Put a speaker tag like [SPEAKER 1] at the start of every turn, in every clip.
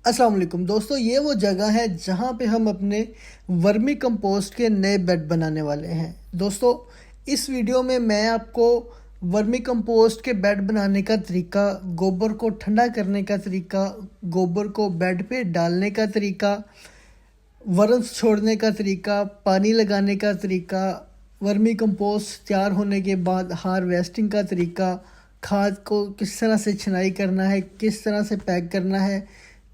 [SPEAKER 1] अस्सलाम वालेकुम दोस्तों, ये वो जगह है जहाँ पे हम अपने वर्मी कंपोस्ट के नए बेड बनाने वाले हैं। दोस्तों, इस वीडियो में मैं आपको वर्मी कंपोस्ट के बेड बनाने का तरीका, गोबर को ठंडा करने का तरीका, गोबर को बेड पे डालने का तरीका, वर्म्स छोड़ने का तरीका, पानी लगाने का तरीका, वर्मी कंपोस्ट तैयार होने के बाद हार्वेस्टिंग का तरीका, खाद को किस तरह से छिनाई करना है, किस तरह से पैक करना है,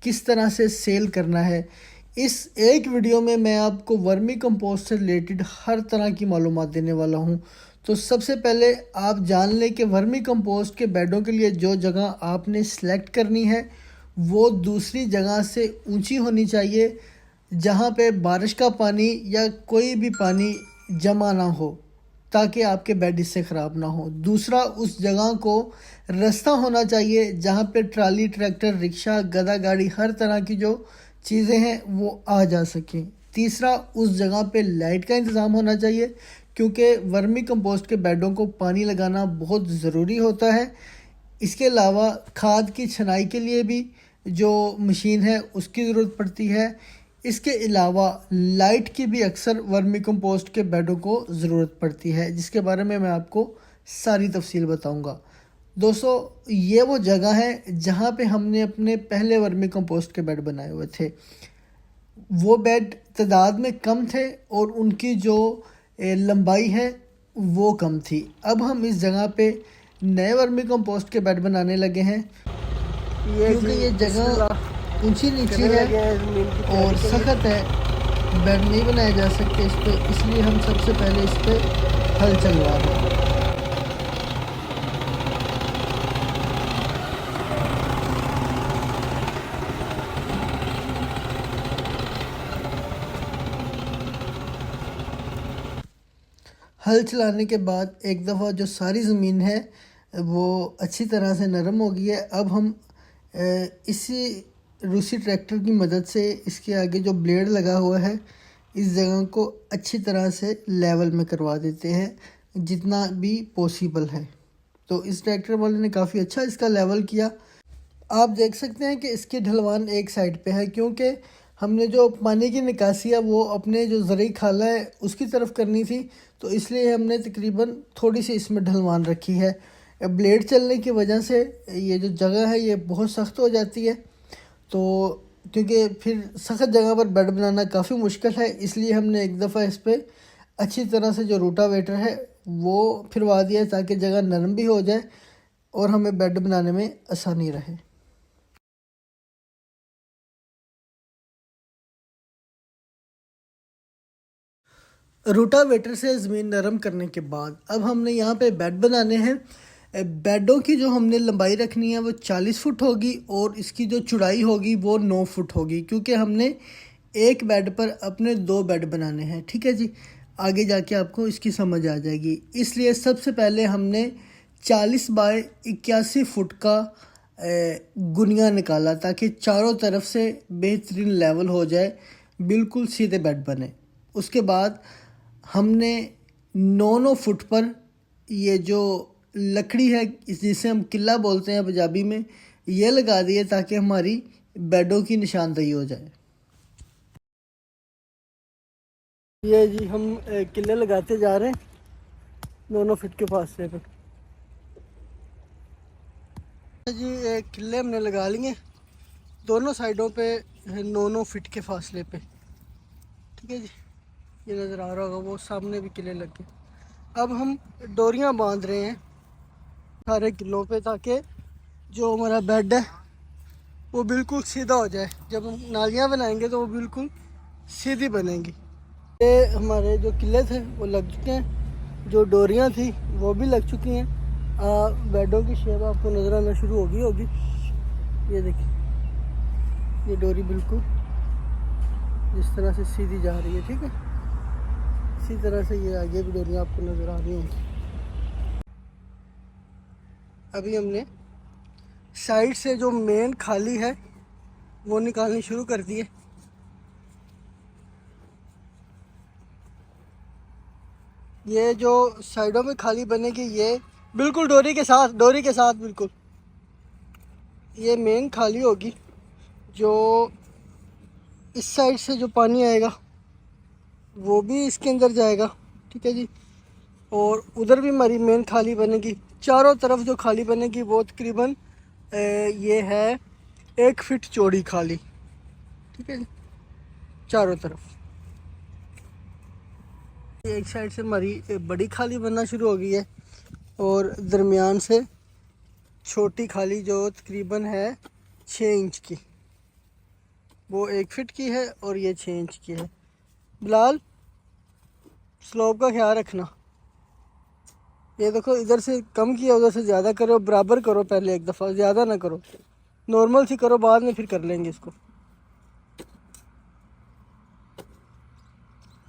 [SPEAKER 1] किस तरह से सेल करना है। इस एक वीडियो में मैं आपको वर्मी कंपोस्ट से रिलेटेड हर तरह की मालूमात देने वाला हूँ। तो सबसे पहले आप जान लें कि वर्मी कंपोस्ट के बेडों के लिए जो जगह आपने सेलेक्ट करनी है वो दूसरी जगह से ऊंची होनी चाहिए, जहाँ पे बारिश का पानी या कोई भी पानी जमा ना हो, ताकि आपके बेड इससे ख़राब ना हो। दूसरा, उस जगह को रास्ता होना चाहिए जहाँ पे ट्राली, ट्रैक्टर, रिक्शा, गधा गाड़ी, हर तरह की जो चीज़ें हैं वो आ जा सकें। तीसरा, उस जगह पे लाइट का इंतज़ाम होना चाहिए, क्योंकि वर्मी कंपोस्ट के बेडों को पानी लगाना बहुत ज़रूरी होता है। इसके अलावा खाद की छनाई के लिए भी जो मशीन है उसकी ज़रूरत पड़ती है। इसके अलावा लाइट की भी अक्सर वर्मी कंपोस्ट के बेडों को ज़रूरत पड़ती है, जिसके बारे में मैं आपको सारी तफसील बताऊंगा। दोस्तों, ये वो जगह है जहाँ पे हमने अपने पहले वर्मी कंपोस्ट के बेड बनाए हुए थे। वो बेड तादाद में कम थे और उनकी जो लंबाई है वो कम थी। अब हम इस जगह पे नए वर्मी कंपोस्ट के बेड बनाने लगे हैं, क्योंकि ये जगह ऊंची नीची है और सख्त है, बेड नहीं बनाए जा सकते इस पर। इसलिए हम सबसे पहले इस पर हल चलवा रहे हैं। हल चलाने के बाद एक दफ़ा जो सारी ज़मीन है वो अच्छी तरह से नरम हो गई है। अब हम इसी रूसी ट्रैक्टर की मदद से इसके आगे जो ब्लेड लगा हुआ है इस जगह को अच्छी तरह से लेवल में करवा देते हैं, जितना भी पॉसिबल है। तो इस ट्रैक्टर वाले ने काफ़ी अच्छा इसका लेवल किया। आप देख सकते हैं कि इसकी ढलवान एक साइड पे है, क्योंकि हमने जो पानी की निकासी है वो अपने जो ज़रूरी खाला है उसकी तरफ करनी थी, तो इसलिए हमने तकरीबन थोड़ी सी इसमें ढलवान रखी है। ब्लेड चलने की वजह से ये जो जगह है ये बहुत सख्त हो जाती है, तो क्योंकि फिर सख्त जगह पर बेड बनाना काफ़ी मुश्किल है, इसलिए हमने एक दफ़ा इस पर अच्छी तरह से जो रोटावेटर है वो फिरवा दिया, ताकि जगह नरम भी हो जाए और हमें बेड बनाने में आसानी रहे। रोटावेटर से ज़मीन नरम करने के बाद अब हमने यहाँ पे बेड बनाने हैं। बेडों की जो हमने लंबाई रखनी है वो 40 फुट होगी और इसकी जो चौड़ाई होगी वो 9 फुट होगी, क्योंकि हमने एक बेड पर अपने 2 बेड बनाने हैं। ठीक है जी, आगे जाके आपको इसकी समझ आ जाएगी। इसलिए सबसे पहले हमने 40 बाय 81 फुट का गुनिया निकाला, ताकि चारों तरफ से बेहतरीन लेवल हो जाए, बिल्कुल सीधे बेड बने। उसके बाद हमने 9 फुट पर ये जो लकड़ी है जिसे हम किला बोलते हैं पंजाबी में, ये लगा दिए ताकि हमारी बेडों की निशानदेही हो जाए। ये जी हम किले लगाते जा रहे हैं 9 फुट के फासले पे। जी किले हमने लगा लिए दोनों साइडों पे 9 फुट के फासले पे। ठीक है जी, ये नज़र आ रहा होगा, वो सामने भी किले लग गए। अब हम डोरियां बांध रहे हैं सारे किलों पे, ताकि जो हमारा बेड है वो बिल्कुल सीधा हो जाए। जब हम नालियाँ बनाएंगे तो वो बिल्कुल सीधी बनेंगी। ये हमारे जो किले थे वो लग चुके हैं, जो डोरियां थी वो भी लग चुकी हैं। बेडों की शेप आपको नज़र आना शुरू होगी। ये देखिए, ये डोरी बिल्कुल इस तरह से सीधी जा रही है। ठीक है, इसी तरह से ये आगे भी डोरियाँ आपको नज़र आ रही हैं। अभी हमने साइड से जो मेन खाली है वो निकालनी शुरू कर दी है। ये जो साइडों में खाली बनेगी ये बिल्कुल डोरी के साथ बिल्कुल ये मेन खाली होगी, जो इस साइड से जो पानी आएगा वो भी इसके अंदर जाएगा, ठीक है जी। और उधर भी हमारी मेन खाली बनेगी। चारों तरफ जो खाली बनेगी वो तकरीबन ये है 1 फीट चौड़ी खाली, ठीक है जी, चारों तरफ। एक साइड से हमारी बड़ी खाली बनना शुरू हो गई है और दरमियान से छोटी खाली जो तकरीबन है 6 इंच की, वो 1 फीट की है और ये 6 इंच की है। बिलाल, स्लोप का ख्याल रखना। ये देखो, इधर से कम किया उधर से ज़्यादा करो, बराबर करो, पहले एक दफ़ा ज़्यादा ना करो, नॉर्मल सी करो, बाद में फिर कर लेंगे इसको।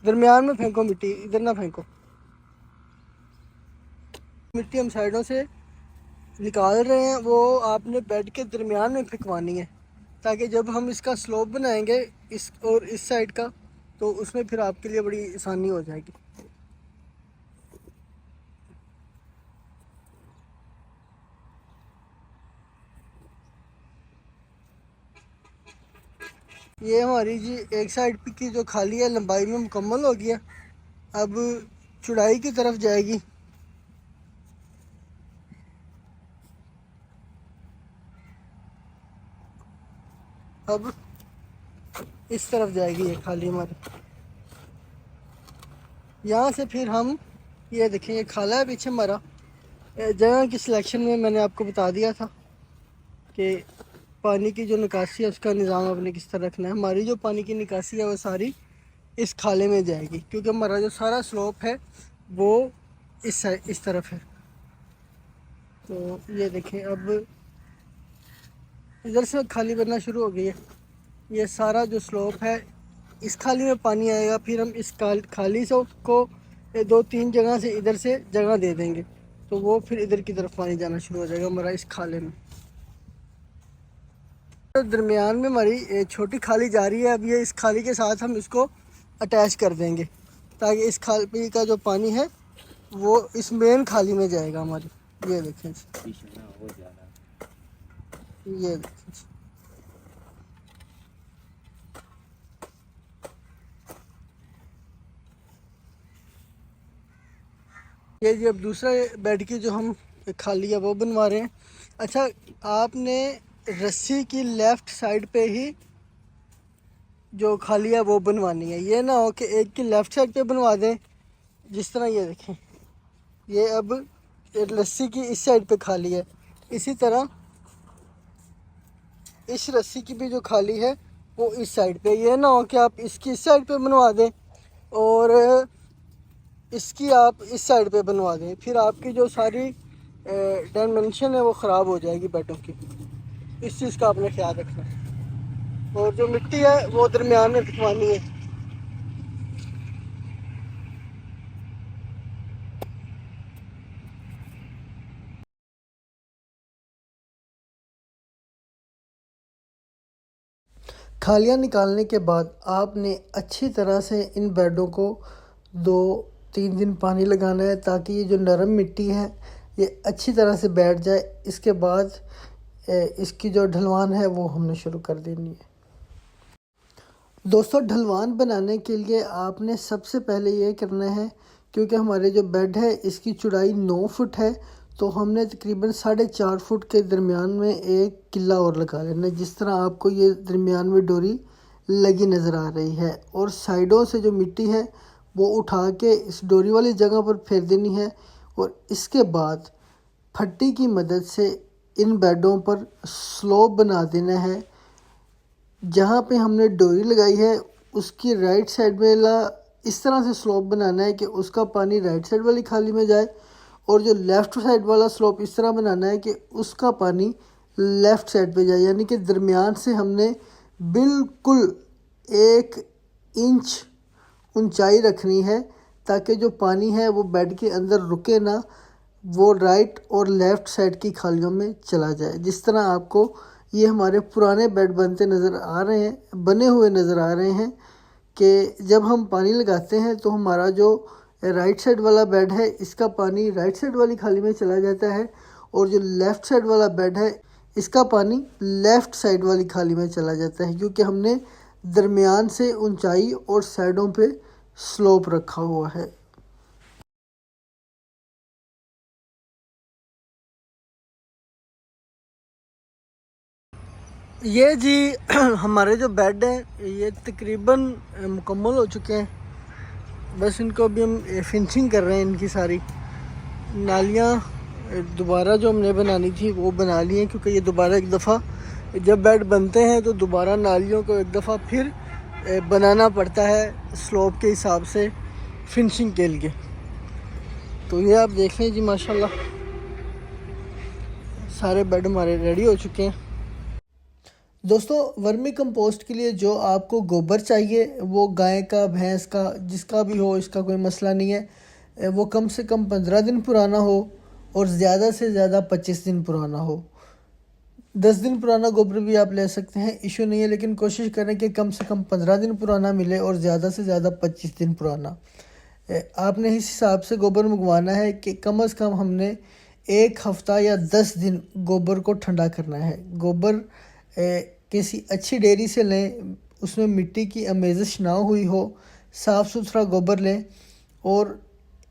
[SPEAKER 1] दरमियान में फेंको मिट्टी, इधर ना फेंको। मिट्टी हम साइडों से निकाल रहे हैं, वो आपने बेड के दरमियान में फेंकवानी है, ताकि जब हम इसका स्लोप बनाएंगे इस और इस साइड का, तो उसमें फिर आपके लिए बड़ी आसानी हो जाएगी। ये हमारी जी एक साइड की जो खाली है लंबाई में मुकम्मल हो गया। अब चौड़ाई की तरफ जाएगी। अब इस तरफ जाएगी ये खाली हमारी। यहाँ से फिर हम ये देखें, ये खाला है पीछे हमारा। जगह की सिलेक्शन में मैंने आपको बता दिया था कि पानी की जो निकासी है उसका निज़ाम आपने किस तरह रखना है। हमारी जो पानी की निकासी है वो सारी इस खाले में जाएगी, क्योंकि हमारा जो सारा स्लोप है वो इस तरफ है। तो ये देखें, अब इधर से खाली बनना शुरू हो गई है। ये सारा जो स्लोप है इस खाली में पानी आएगा, फिर हम इस खाली से को 2-3 जगह से इधर से जगह दे देंगे, तो वो फिर इधर की तरफ पानी जाना शुरू हो जाएगा हमारा इस खाले में। तो दरमियान में हमारी छोटी खाली जा रही है। अब ये इस खाली के साथ हम इसको अटैच कर देंगे, ताकि इस खाली का जो पानी है वो इस मेन खाली में जाएगा हमारी। ये देखें, ये देखें, ये जी अब दूसरा बेड की जो हम खाली है वो बनवा रहे हैं। अच्छा, आपने रस्सी की लेफ़्ट साइड पे ही जो खाली है वो बनवानी है। ये ना हो कि एक की लेफ़्ट साइड पे बनवा दें, जिस तरह ये देखें, ये अब रस्सी की इस साइड पे खाली है, इसी तरह इस रस्सी की भी जो खाली है वो इस साइड पे। ये ना हो कि आप इसकी इस साइड पे बनवा दें और इसकी आप इस साइड पे बनवा दें, फिर आपकी जो सारी डायमेंशन है वो ख़राब हो जाएगी बेडों की। इस चीज़ का आपने ख्याल रखना है। और जो मिट्टी है वो दरमियान में फिकवानी है। खालियाँ निकालने के बाद आपने अच्छी तरह से इन बेडों को 2-3 दिन पानी लगाना है, ताकि ये जो नरम मिट्टी है ये अच्छी तरह से बैठ जाए। इसके बाद इसकी जो ढलवान है वो हमने शुरू कर देनी है। दोस्तों, ढलवान बनाने के लिए आपने सबसे पहले ये करना है, क्योंकि हमारे जो बेड है इसकी चौड़ाई 9 फुट है, तो हमने तकरीबन 4.5 फुट के दरमियान में एक किला और लगा लेना है, जिस तरह आपको ये दरमियान में डोरी लगी नज़र आ रही है। और साइडों से जो मिट्टी है वो उठा के इस डोरी वाली जगह पर फेर देनी है। और इसके बाद फट्टी की मदद से इन बेडों पर स्लोप बना देना है। जहाँ पे हमने डोरी लगाई है उसकी राइट साइड में इस तरह से स्लोप बनाना है कि उसका पानी राइट साइड वाली खाली में जाए, और जो लेफ़्ट साइड वाला स्लोप इस तरह बनाना है कि उसका पानी लेफ़्ट साइड पे जाए। यानी कि दरमियान से हमने बिल्कुल 1 इंच ऊंचाई रखनी है, ताकि जो पानी है वो बेड के अंदर रुके ना, वो राइट और लेफ़्ट साइड की खालियों में चला जाए। जिस तरह आपको ये हमारे पुराने बेड बने हुए नज़र आ रहे हैं कि जब हम पानी लगाते हैं तो हमारा जो राइट साइड वाला बेड है इसका पानी राइट साइड वाली खाली में चला जाता है, और जो लेफ़्ट साइड वाला बेड है इसका पानी लेफ़्ट साइड वाली खाली में चला जाता है, क्योंकि हमने दरमियान से ऊंचाई और साइडों पे स्लोप रखा हुआ है। ये जी हमारे जो बेड हैं ये तकरीबन मुकम्मल हो चुके हैं। बस इनको अभी हम फिनिशिंग कर रहे हैं। इनकी सारी नालियाँ दोबारा जो हमने बनानी थी वो बना ली हैं, क्योंकि ये दोबारा एक दफ़ा जब बेड बनते हैं तो दोबारा नालियों को एक दफ़ा फिर बनाना पड़ता है स्लोप के हिसाब से फिनिशिंग के लिए। तो ये आप देख लें जी, माशाल्लाह सारे बेड हमारे रेडी हो चुके हैं। दोस्तों, वर्मी कंपोस्ट के लिए जो आपको गोबर चाहिए वो गाय का, भैंस का, जिसका भी हो, इसका कोई मसला नहीं है। वो कम से कम 15 दिन पुराना हो और ज़्यादा से ज़्यादा 25 दिन पुराना हो। 10 दिन पुराना गोबर भी आप ले सकते हैं, इशू नहीं है, लेकिन कोशिश करें कि कम से कम 15 दिन पुराना मिले और ज़्यादा से ज़्यादा 25 दिन पुराना। आपने इस हिसाब से गोबर मंगवाना है कि कम से कम हमने 1 हफ़्ता या 10 दिन गोबर को ठंडा करना है। गोबर किसी अच्छी डेयरी से लें, उसमें मिट्टी की आमेज़श ना हुई हो, साफ़ सुथरा गोबर लें और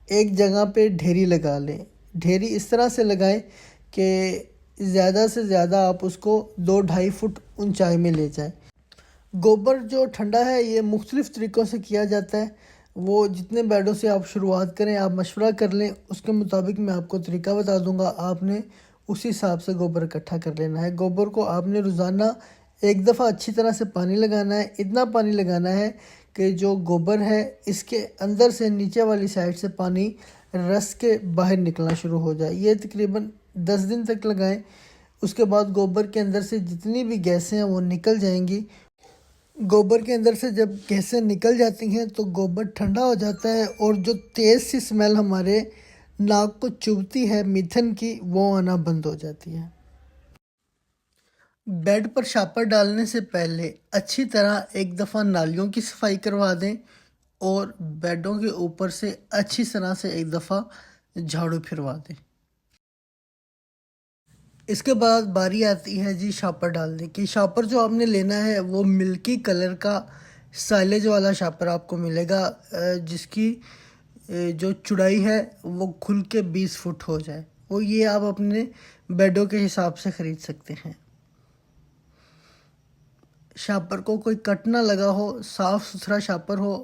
[SPEAKER 1] एक जगह पे ढेरी लगा लें। ढेरी इस तरह से लगाएं कि ज़्यादा से ज़्यादा आप उसको 2-2.5 फुट ऊंचाई में ले जाएं। गोबर जो ठंडा है ये मुख्तलिफ़ तरीक़ों से किया जाता है। वो जितने बेडों से आप शुरुआत करें, आप मशवरा कर लें, उसके मुताबिक मैं आपको तरीका बता दूंगा। आपने उसी हिसाब से गोबर इकट्ठा कर लेना है। गोबर को आपने रोज़ाना एक दफ़ा अच्छी तरह से पानी लगाना है। इतना पानी लगाना है कि जो गोबर है इसके अंदर से नीचे वाली साइड से पानी रस के बाहर निकलना शुरू हो जाए। ये तकरीबन 10 दिन तक लगाएं। उसके बाद गोबर के अंदर से जितनी भी गैसें हैं वो निकल जाएंगी। गोबर के अंदर से जब गैसें निकल जाती हैं तो गोबर ठंडा हो जाता है और जो तेज़ सी स्मेल हमारे नाक को चुभती है मीथेन की, वो आना बंद हो जाती है। बेड पर शापर डालने से पहले अच्छी तरह एक दफ़ा नालियों की सफाई करवा दें और बेडों के ऊपर से अच्छी तरह से एक दफ़ा झाड़ू फिरवा दें। इसके बाद बारी आती है जी शापर डालने की। शापर जो आपने लेना है वो मिल्की कलर का साइलेज वाला शापर आपको मिलेगा, जिसकी जो चौड़ाई है वो खुल के 20 फुट हो जाए। वो ये आप अपने बेडों के हिसाब से ख़रीद सकते हैं। शापर को कोई कट ना लगा हो, साफ़ सुथरा शापर हो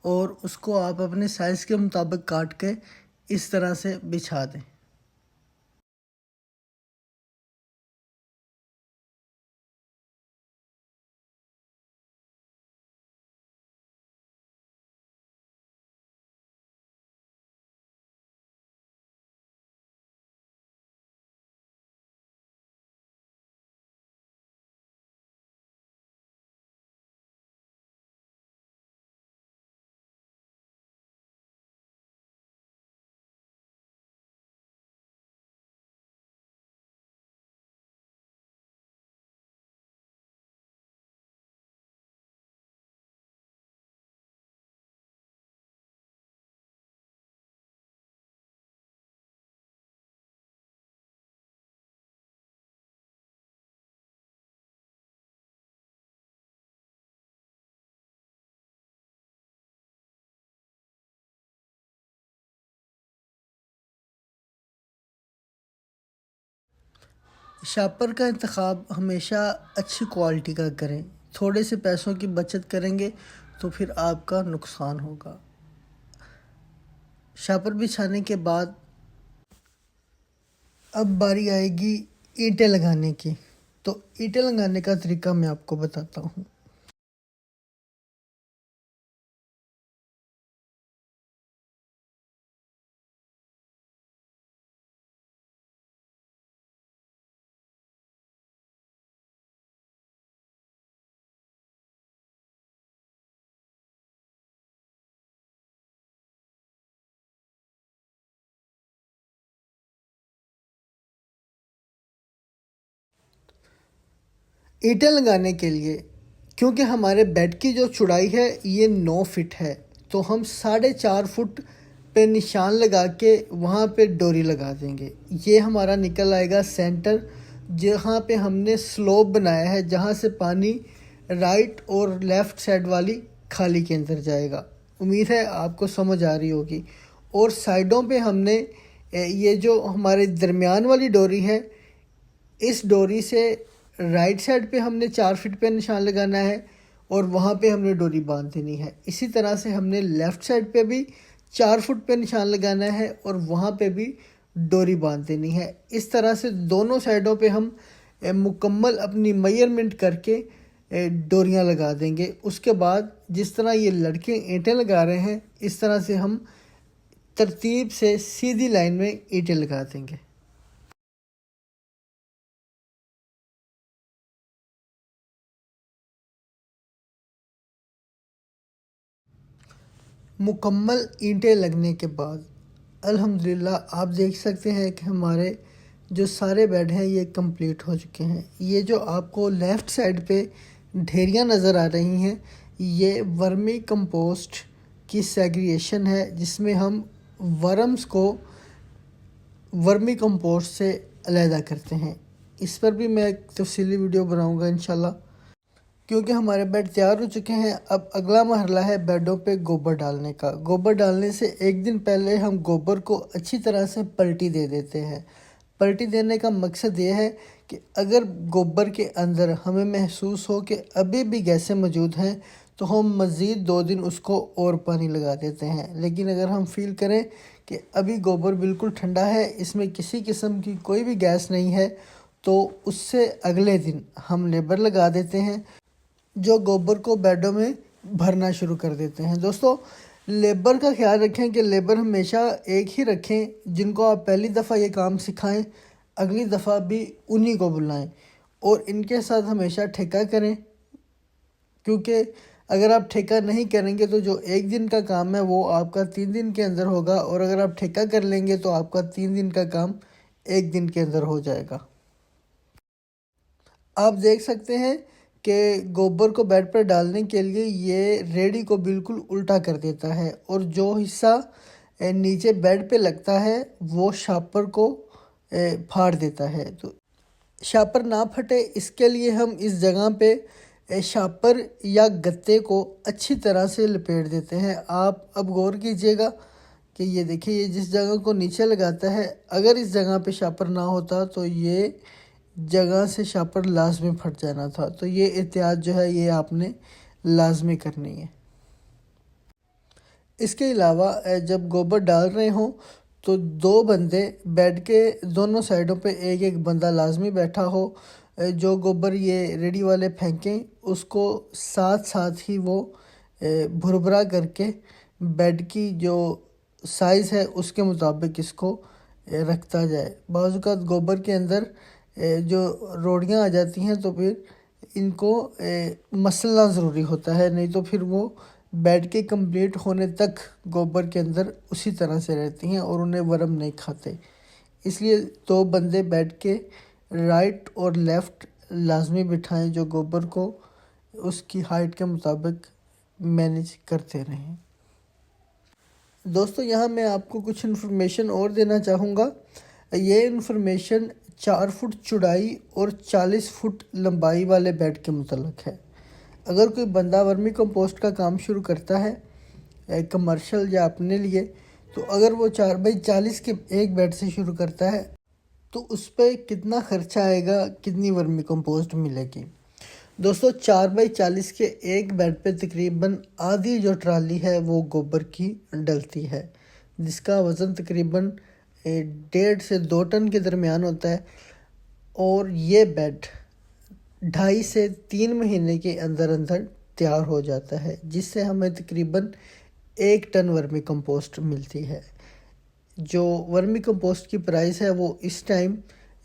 [SPEAKER 1] और उसको आप अपने साइज़ के मुताबिक काट के इस तरह से बिछा दें। शापर का इंतखाब हमेशा अच्छी क्वालिटी का करें। थोड़े से पैसों की बचत करेंगे तो फिर आपका नुकसान होगा। शापर बिछाने के बाद अब बारी आएगी ईंटें लगाने की। तो ईंटें लगाने का तरीका मैं आपको बताता हूँ। ईंटें लगाने के लिए, क्योंकि हमारे बेड की जो चौड़ाई है ये 9 फीट है, तो हम 4.5 फुट पे निशान लगा के वहाँ पे डोरी लगा देंगे। ये हमारा निकल आएगा सेंटर जहाँ पे हमने स्लोप बनाया है, जहाँ से पानी राइट और लेफ़्ट साइड वाली खाली के अंदर जाएगा। उम्मीद है आपको समझ आ रही होगी। और साइडों पे हमने ये जो हमारे दरमियान वाली डोरी है, इस डोरी से राइट साइड पे हमने 4 फीट पे निशान लगाना है और वहाँ पे हमने डोरी बांध देनी है। इसी तरह से हमने लेफ़्ट साइड पे भी 4 फुट पे निशान लगाना है और वहाँ पे भी डोरी बांध देनी है। इस तरह से दोनों साइडों पे हम मुकम्मल अपनी मेजरमेंट करके डोरियाँ लगा देंगे। उसके बाद जिस तरह ये लड़के ईंटें लगा रहे हैं, इस तरह से हम तरतीब से सीधी लाइन में ईंटें लगा देंगे। मुकम्मल ईंटें लगने के बाद अल्हम्दुलिल्लाह आप देख सकते हैं कि हमारे जो सारे बेड हैं ये कंप्लीट हो चुके हैं। ये जो आपको लेफ़्ट साइड पे ढेरियाँ नज़र आ रही हैं, ये वर्मी कंपोस्ट की सेग्रीगेशन है, जिसमें हम वर्म्स को वर्मी कंपोस्ट से अलहदा करते हैं। इस पर भी मैं एक तफसीली वीडियो बनाऊंगा इंशाल्लाह। क्योंकि हमारे बेड तैयार हो चुके हैं, अब अगला मरहला है बेडों पे गोबर डालने का। गोबर डालने से एक दिन पहले हम गोबर को अच्छी तरह से पलटी दे देते हैं। पलटी देने का मकसद ये है कि अगर गोबर के अंदर हमें महसूस हो कि अभी भी गैसें मौजूद हैं, तो हम मज़ीद 2 दिन उसको और पानी लगा देते हैं। लेकिन अगर हम फील करें कि अभी गोबर बिल्कुल ठंडा है, इसमें किसी किस्म की कोई भी गैस नहीं है, तो उससे अगले दिन हम लेबर लगा देते हैं, जो गोबर को बेडों में भरना शुरू कर देते हैं। दोस्तों, लेबर का ख्याल रखें कि लेबर हमेशा एक ही रखें। जिनको आप पहली दफ़ा ये काम सिखाएं, अगली दफ़ा भी उन्हीं को बुलाएं और इनके साथ हमेशा ठेका करें। क्योंकि अगर आप ठेका नहीं करेंगे तो जो 1 दिन का काम है वो आपका 3 दिन के अंदर होगा, और अगर आप ठेका कर लेंगे तो आपका 3 दिन का काम 1 दिन के अंदर हो जाएगा। आप देख सकते हैं कि गोबर को बेड पर डालने के लिए ये रेडी को बिल्कुल उल्टा कर देता है, और जो हिस्सा नीचे बेड पे लगता है वो शापर को फाड़ देता है। तो शापर ना फटे, इसके लिए हम इस जगह पे शापर या गत्ते को अच्छी तरह से लपेट देते हैं। आप अब गौर कीजिएगा कि ये देखिए, ये जिस जगह को नीचे लगाता है, अगर इस जगह पे शापर ना होता तो ये जगह से शापर लाजमी फट जाना था। तो ये एहतियात जो है ये आपने लाजमी करनी है। इसके अलावा जब गोबर डाल रहे हों तो 2 बंदे बेड के दोनों साइडों पे एक एक बंदा लाजमी बैठा हो। जो गोबर ये रेडी वाले फेंकें, उसको साथ साथ ही वो भुरभुरा करके बेड की जो साइज़ है उसके मुताबिक इसको रखता जाए। बाज़ औक़ात गोबर के अंदर जो रोड़ियाँ आ जाती हैं, तो फिर इनको मसलना ज़रूरी होता है, नहीं तो फिर वो बेड के कंप्लीट होने तक गोबर के अंदर उसी तरह से रहती हैं और उन्हें वर्म नहीं खाते। इसलिए 2 बंदे बेड के राइट और लेफ़्ट लाजमी बिठाएं, जो गोबर को उसकी हाइट के मुताबिक मैनेज करते रहें। दोस्तों, यहाँ मैं आपको कुछ इन्फॉर्मेशन और देना चाहूँगा। ये इन्फॉर्मेशन 4 फुट चौड़ाई और 40 फुट लंबाई वाले बेड के मुतल्लिक है। अगर कोई बंदा वर्मी कंपोस्ट का काम शुरू करता है कमर्शियल या अपने लिए, तो अगर वो 4 बाई 40 के एक बेड से शुरू करता है तो उस पर कितना खर्चा आएगा, कितनी वर्मी कंपोस्ट मिलेगी। दोस्तों, 4 बाई 40 के एक बेड पे तकरीबन आधी जो ट्राली है वो गोबर की डलती है, जिसका वज़न तकरीबन 1.5 से 2 टन के दरमियान होता है। और ये बेड 2.5 से 3 महीने के अंदर अंदर तैयार हो जाता है, जिससे हमें तकरीबन 1 टन वर्मी कंपोस्ट मिलती है। जो वर्मी कंपोस्ट की प्राइस है वो इस टाइम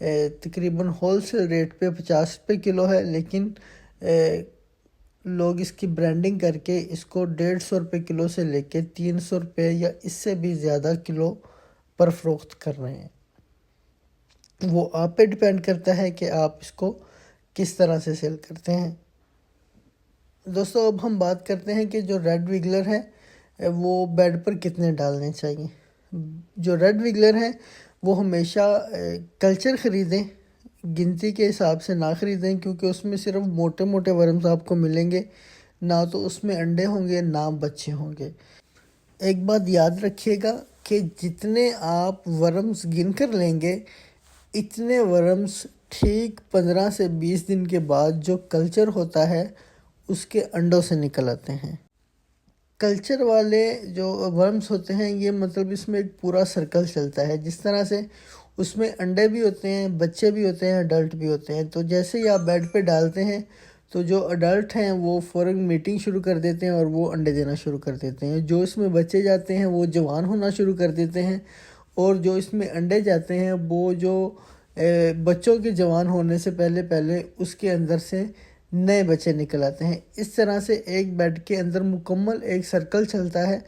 [SPEAKER 1] तकरीबन होलसेल रेट पे 50 रुपये किलो है, लेकिन लोग इसकी ब्रांडिंग करके इसको 150 रुपये किलो से लेके 300 रुपये या इससे भी ज़्यादा किलो पर फ़रोख्त कर रहे हैं। वो आप पे डिपेंड करता है कि आप इसको किस तरह से सेल करते हैं। दोस्तों, अब हम बात करते हैं कि जो रेड विगलर है वो बेड पर कितने डालने चाहिए। जो रेड विगलर है वो हमेशा कल्चर ख़रीदें, गिनती के हिसाब से ना ख़रीदें, क्योंकि उसमें सिर्फ मोटे मोटे वर्म्स आपको मिलेंगे, ना तो उसमें अंडे होंगे ना बच्चे होंगे। एक बात याद रखिएगा कि जितने आप वर्म्स गिन कर लेंगे, इतने वर्म्स ठीक 15 से 20 दिन के बाद जो कल्चर होता है उसके अंडों से निकल आते हैं। कल्चर वाले जो वर्म्स होते हैं, ये मतलब इसमें एक पूरा सर्कल चलता है। जिस तरह से उसमें अंडे भी होते हैं, बच्चे भी होते हैं, अडल्ट भी होते हैं। तो जैसे ही आप बेड पे डालते हैं तो जो अडल्ट हैं वो फ़ौरन मीटिंग शुरू कर देते हैं और वो अंडे देना शुरू कर देते हैं। जो इसमें बच्चे जाते हैं वो जवान होना शुरू कर देते हैं, और जो इसमें अंडे जाते हैं वो जो बच्चों के जवान होने से पहले पहले उसके अंदर से नए बच्चे निकल आते हैं। इस तरह से एक बेड के अंदर मुकम्मल एक सर्कल चलता है,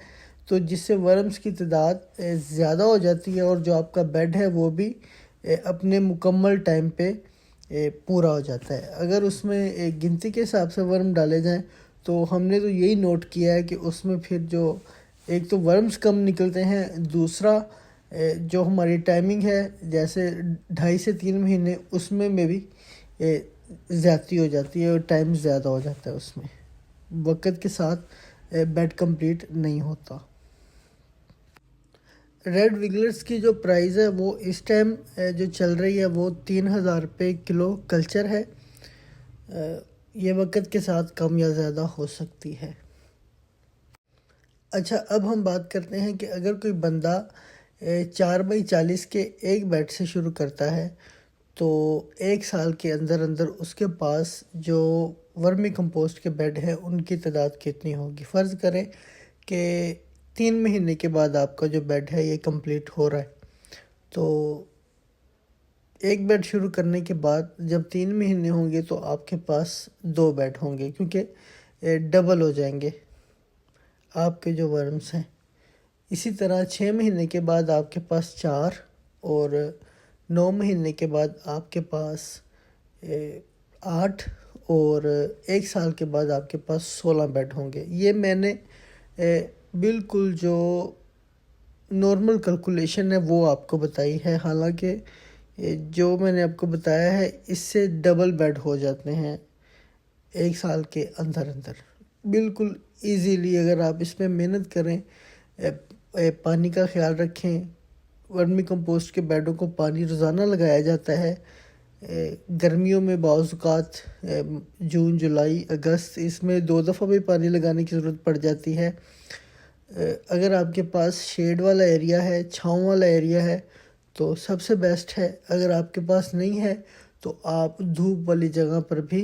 [SPEAKER 1] तो जिससे वर्म्स की तादाद ज़्यादा हो जाती है और जो आपका बेड है वो भी अपने मुकम्मल टाइम पे पूरा हो जाता है। अगर उसमें एक गिनती के हिसाब से वर्म डाले जाएं तो हमने तो यही नोट किया है कि उसमें फिर जो एक तो वर्म्स कम निकलते हैं, दूसरा जो हमारी टाइमिंग है जैसे 2.5 से 3 महीने, उसमें में भी ज़्यादती हो जाती है और टाइम ज़्यादा हो जाता है। उसमें वक्त के साथ बेड कंप्लीट नहीं होता। रेड विगलर्स की जो प्राइस है वो इस टाइम जो चल रही है वो 3,000 रुपये किलो कल्चर है। ये वक्त के साथ कम या ज़्यादा हो सकती है। अच्छा, अब हम बात करते हैं कि अगर कोई बंदा 4x40 के एक बेड से शुरू करता है तो 1 साल के अंदर अंदर उसके पास जो वर्मी कंपोस्ट के बेड हैं उनकी तादाद कितनी होगी। फ़र्ज़ करें कि 3 महीने के बाद आपका जो बेड है ये कंप्लीट हो रहा है, तो एक बेड शुरू करने के बाद जब 3 महीने होंगे तो आपके पास 2 बेड होंगे, क्योंकि डबल हो जाएंगे आपके जो वर्म्स हैं। इसी तरह 6 महीने के बाद आपके पास 4, और 9 महीने के बाद आपके पास 8, और 1 साल के बाद आपके पास 16 बेड होंगे। ये मैंने बिल्कुल जो नॉर्मल कैलकुलेशन है वो आपको बताई है, हालांकि जो मैंने आपको बताया है इससे डबल बेड हो जाते हैं 1 साल के अंदर अंदर बिल्कुल इजीली। अगर आप इसमें मेहनत करें, पानी का ख्याल रखें, वर्मी कंपोस्ट के बेडों को पानी रोज़ाना लगाया जाता है। गर्मियों में बाज़ात जून, जुलाई, अगस्त, इसमें 2 दफ़ा भी पानी लगाने की ज़रूरत पड़ जाती है। अगर आपके पास शेड वाला एरिया है, छाँव वाला एरिया है तो सबसे बेस्ट है। अगर आपके पास नहीं है तो आप धूप वाली जगह पर भी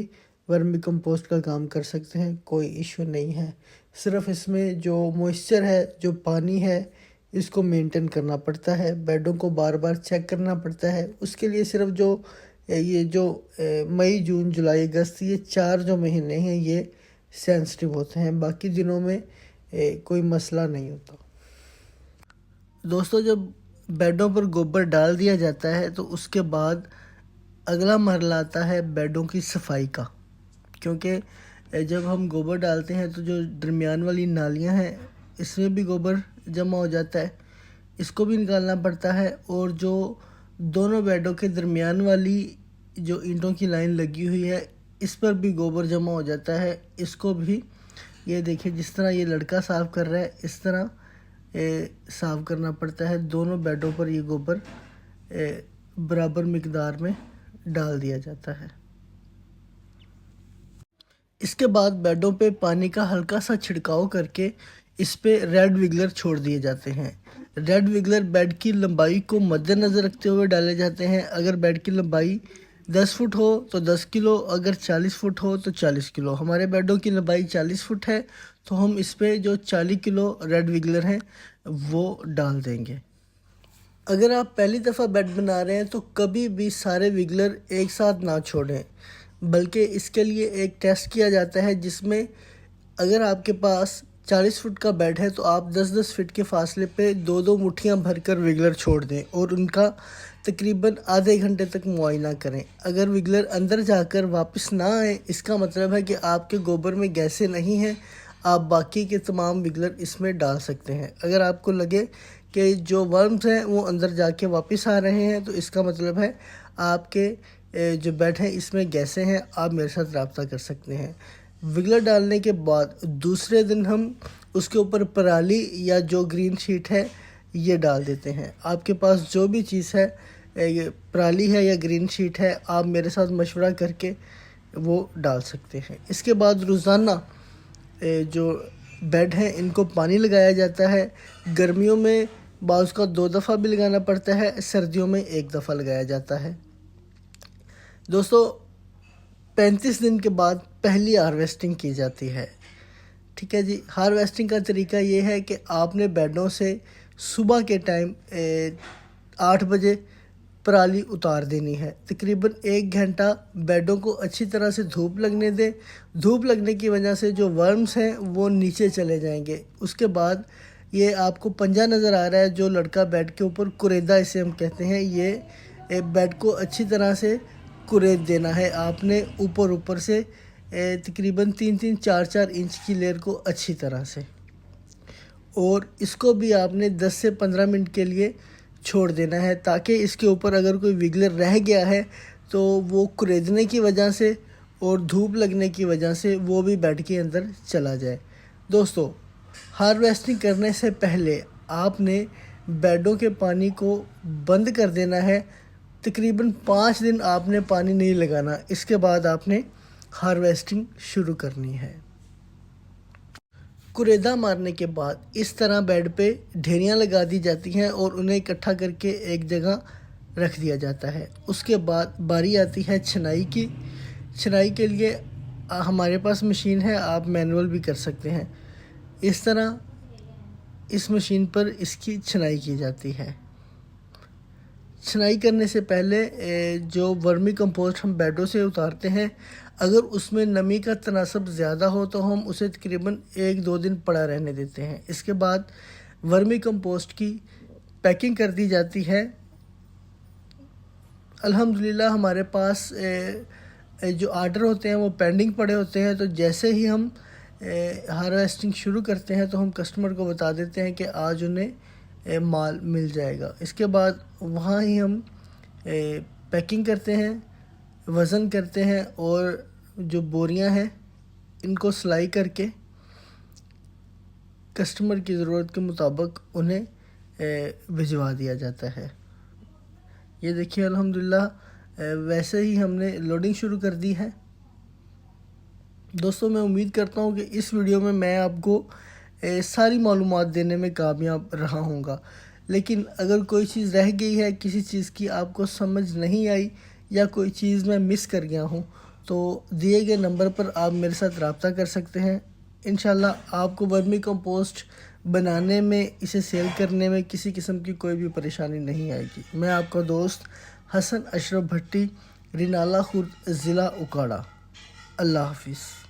[SPEAKER 1] वर्मी कंपोस्ट का काम कर सकते हैं, कोई इशू नहीं है। सिर्फ इसमें जो मॉइस्चर है, जो पानी है, इसको मेंटेन करना पड़ता है, बेडों को बार बार चेक करना पड़ता है। उसके लिए सिर्फ जो ये जो मई, जून, जुलाई, अगस्त, ये 4 जो महीने हैं ये सेंसिटिव होते हैं, बाकी दिनों में कोई मसला नहीं होता। दोस्तों, जब बेडों पर गोबर डाल दिया जाता है तो उसके बाद अगला मरहला आता है बेडों की सफाई का, क्योंकि जब हम गोबर डालते हैं तो जो दरमियान वाली नालियां हैं इसमें भी गोबर जमा हो जाता है, इसको भी निकालना पड़ता है। और जो दोनों बेडों के दरमियान वाली जो ईंटों की लाइन लगी हुई है इस पर भी गोबर जमा हो जाता है, इसको भी ये देखिए जिस तरह ये लड़का साफ़ कर रहा है इस तरह साफ़ करना पड़ता है। दोनों बेडों पर ये गोबर बराबर मिकदार में डाल दिया जाता है। इसके बाद बेडों पे पानी का हल्का सा छिड़काव करके इस पे रेड विगलर छोड़ दिए जाते हैं। रेड विगलर बेड की लंबाई को मद्देनज़र रखते हुए डाले जाते हैं। अगर बेड की लंबाई 10 फुट हो तो 10 किलो, अगर 40 फुट हो तो 40 किलो। हमारे बेडों की लंबाई 40 फुट है तो हम इस पे जो 40 किलो रेड विगलर हैं वो डाल देंगे। अगर आप पहली दफ़ा बेड बना रहे हैं तो कभी भी सारे विगलर एक साथ ना छोड़ें, बल्कि इसके लिए एक टेस्ट किया जाता है जिसमें अगर आपके पास 40 फुट का बेड है तो आप 10-10 फीट के फासले पे 2-2 मुट्ठियाँ भरकर विगलर छोड़ दें और उनका तकरीबन आधे घंटे तक मुआयना करें। अगर विगलर अंदर जाकर वापस ना आए, इसका मतलब है कि आपके गोबर में गैसें नहीं हैं, आप बाकी के तमाम विगलर इसमें डाल सकते हैं। अगर आपको लगे कि जो वर्म्स हैं वो अंदर जाके वापस आ रहे हैं तो इसका मतलब है आपके जो बेड है इसमें गैसें हैं, आप मेरे साथ रब्ता कर सकते हैं। विगलर डालने के बाद दूसरे दिन हम उसके ऊपर पराली या जो ग्रीन शीट है ये डाल देते हैं। आपके पास जो भी चीज़ है, ये पराली है या ग्रीन शीट है, आप मेरे साथ मशवरा करके वो डाल सकते हैं। इसके बाद रोज़ाना जो बेड हैं इनको पानी लगाया जाता है। गर्मियों में बाज़ का 2 दफ़ा भी लगाना पड़ता है, सर्दियों में 1 दफ़ा लगाया जाता है। दोस्तों 35 दिन के बाद पहली हार्वेस्टिंग की जाती है। ठीक है जी। हार्वेस्टिंग का तरीका ये है कि आपने बेडों से सुबह के टाइम 8 बजे पराली उतार देनी है। तकरीबन 1 घंटा बेडों को अच्छी तरह से धूप लगने दें। धूप लगने की वजह से जो वर्म्स हैं वो नीचे चले जाएंगे। उसके बाद ये आपको पंजा नज़र आ रहा है, जो लड़का बेड के ऊपर कुरेदा इसे हम कहते हैं, ये बेड को अच्छी तरह से कुरेद देना है आपने ऊपर से तकरीबन 3-3, 4-4 इंच की लेयर को अच्छी तरह से, और इसको भी आपने 10 से 15 मिनट के लिए छोड़ देना है, ताकि इसके ऊपर अगर कोई विगलर रह गया है तो वो कुरेदने की वजह से और धूप लगने की वजह से वो भी बेड के अंदर चला जाए। दोस्तों हार्वेस्टिंग करने से पहले आपने बेडों के पानी को बंद कर देना है। तकरीबन 5 दिन आपने पानी नहीं लगाना। इसके बाद आपने हार्वेस्टिंग शुरू करनी है। कुरेदा मारने के बाद इस तरह बेड पे ढेरियाँ लगा दी जाती हैं और उन्हें इकट्ठा करके एक जगह रख दिया जाता है। उसके बाद बारी आती है छनाई की। छनाई के लिए हमारे पास मशीन है, आप मैनुअल भी कर सकते हैं। इस तरह इस मशीन पर इसकी छनाई की जाती है। छनाई करने से पहले जो वर्मी कंपोस्ट हम बेडों से उतारते हैं, अगर उसमें नमी का तनासब ज़्यादा हो तो हम उसे तकरीबन 1-2 दिन पड़ा रहने देते हैं। इसके बाद वर्मी कंपोस्ट की पैकिंग कर दी जाती है। अल्हम्दुलिल्लाह हमारे पास जो आर्डर होते हैं वो पेंडिंग पड़े होते हैं, तो जैसे ही हम हार्वेस्टिंग शुरू करते हैं तो हम कस्टमर को बता देते हैं कि आज उन्हें माल मिल जाएगा। इसके बाद वहाँ ही हम पैकिंग करते हैं, वज़न करते हैं और जो बोरियां हैं इनको सिलाई करके कस्टमर की ज़रूरत के मुताबिक उन्हें भिजवा दिया जाता है। ये देखिए अल्हम्दुलिल्लाह वैसे ही हमने लोडिंग शुरू कर दी है। दोस्तों मैं उम्मीद करता हूँ कि इस वीडियो में मैं आपको सारी मालूमात देने में कामयाब रहा हूँगा, लेकिन अगर कोई चीज़ रह गई है, किसी चीज़ की आपको समझ नहीं आई या कोई चीज़ मैं मिस कर गया हूँ, तो दिए गए नंबर पर आप मेरे साथ रब्ता कर सकते हैं। इंशाल्लाह आपको वर्मी कंपोस्ट बनाने में, इसे सेल करने में किसी किस्म की कोई भी परेशानी नहीं आएगी। मैं आपका दोस्त हसन अशरफ भट्टी, रिनाला खुर्द, ज़िला उकाड़ा। अल्लाह हाफिज़।